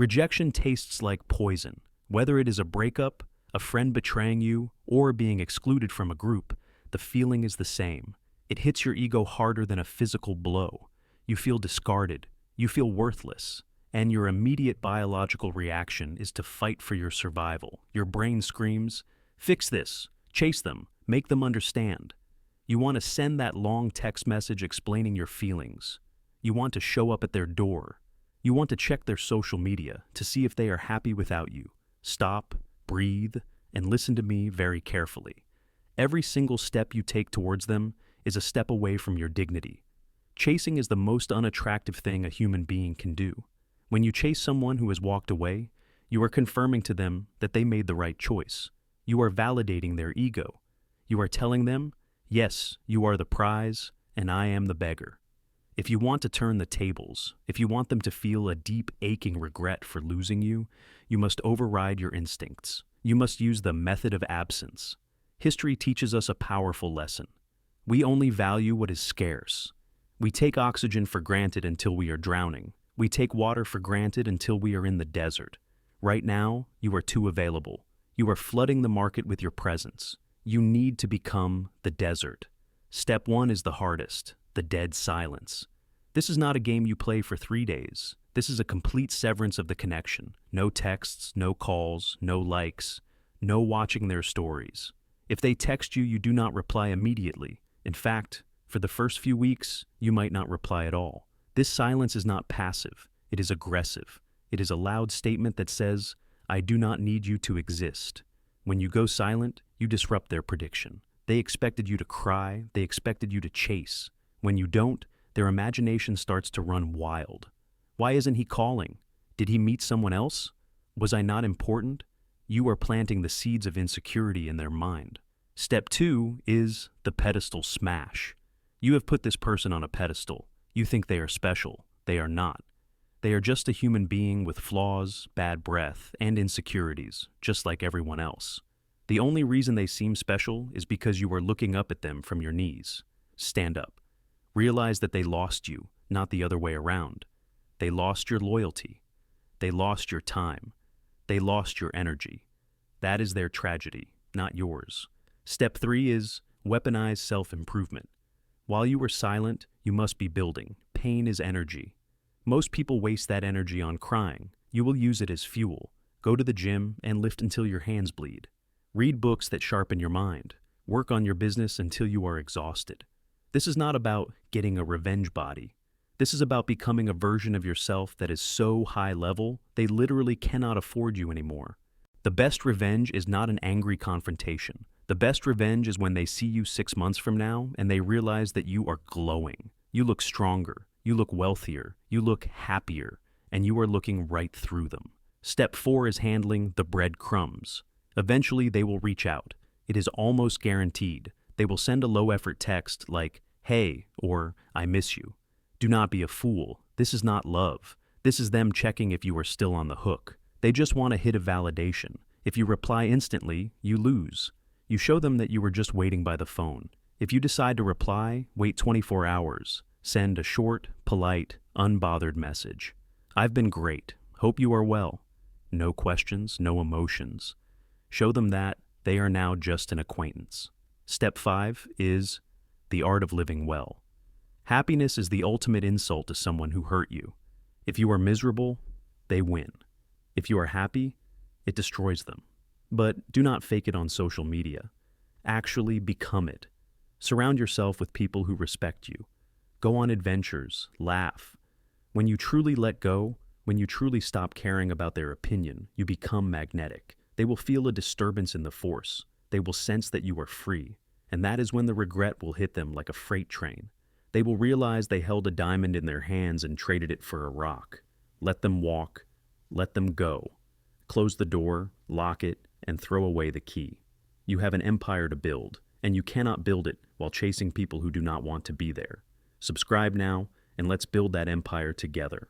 Rejection tastes like poison. Whether it is a breakup, a friend betraying you, or being excluded from a group, the feeling is the same. It hits your ego harder than a physical blow. You feel discarded, you feel worthless, and your immediate biological reaction is to fight for your survival. Your brain screams, "Fix this, chase them, make them understand." You want to send that long text message explaining your feelings. You want to show up at their door. You want to check their social media to see if they are happy without you. Stop, breathe, and listen to me very carefully. Every single step you take towards them is a step away from your dignity. Chasing is the most unattractive thing a human being can do. When you chase someone who has walked away, you are confirming to them that they made the right choice. You are validating their ego. You are telling them, yes, you are the prize, and I am the beggar. If you want to turn the tables, if you want them to feel a deep, aching regret for losing you, you must override your instincts. You must use the method of absence. History teaches us a powerful lesson. We only value what is scarce. We take oxygen for granted until we are drowning. We take water for granted until we are in the desert. Right now, you are too available. You are flooding the market with your presence. You need to become the desert. Step 1 is the hardest, the dead silence. This is not a game you play for 3 days. This is a complete severance of the connection. No texts, no calls, no likes, no watching their stories. If they text you, you do not reply immediately. In fact, for the first few weeks, you might not reply at all. This silence is not passive. It is aggressive. It is a loud statement that says, I do not need you to exist. When you go silent, you disrupt their prediction. They expected you to cry. They expected you to chase. When you don't, their imagination starts to run wild. Why isn't he calling? Did he meet someone else? Was I not important? You are planting the seeds of insecurity in their mind. Step 2 is the pedestal smash. You have put this person on a pedestal. You think they are special. They are not. They are just a human being with flaws, bad breath, and insecurities, just like everyone else. The only reason they seem special is because you are looking up at them from your knees. Stand up. Realize that they lost you, not the other way around. They lost your loyalty. They lost your time. They lost your energy. That is their tragedy, not yours. Step 3 is weaponize self-improvement. While you are silent, you must be building. Pain is energy. Most people waste that energy on crying. You will use it as fuel. Go to the gym and lift until your hands bleed. Read books that sharpen your mind. Work on your business until you are exhausted. This is not about getting a revenge body. This is about becoming a version of yourself that is so high level, they literally cannot afford you anymore. The best revenge is not an angry confrontation. The best revenge is when they see you 6 months from now and they realize that you are glowing. You look stronger, you look wealthier, you look happier, and you are looking right through them. Step 4 is handling the breadcrumbs. Eventually they will reach out. It is almost guaranteed. They will send a low-effort text like, hey, or I miss you. Do not be a fool. This is not love. This is them checking if you are still on the hook. They just want a hit of validation. If you reply instantly, you lose. You show them that you were just waiting by the phone. If you decide to reply, wait 24 hours. Send a short, polite, unbothered message. I've been great. Hope you are well. No questions, no emotions. Show them that they are now just an acquaintance. Step 5 is the art of living well. Happiness is the ultimate insult to someone who hurt you. If you are miserable, they win. If you are happy, it destroys them. But do not fake it on social media. Actually become it. Surround yourself with people who respect you. Go on adventures, laugh. When you truly let go, when you truly stop caring about their opinion, you become magnetic. They will feel a disturbance in the force. They will sense that you are free. And that is when the regret will hit them like a freight train. They will realize they held a diamond in their hands and traded it for a rock. Let them walk. Let them go. Close the door, lock it, and throw away the key. You have an empire to build, and you cannot build it while chasing people who do not want to be there. Subscribe now, and let's build that empire together.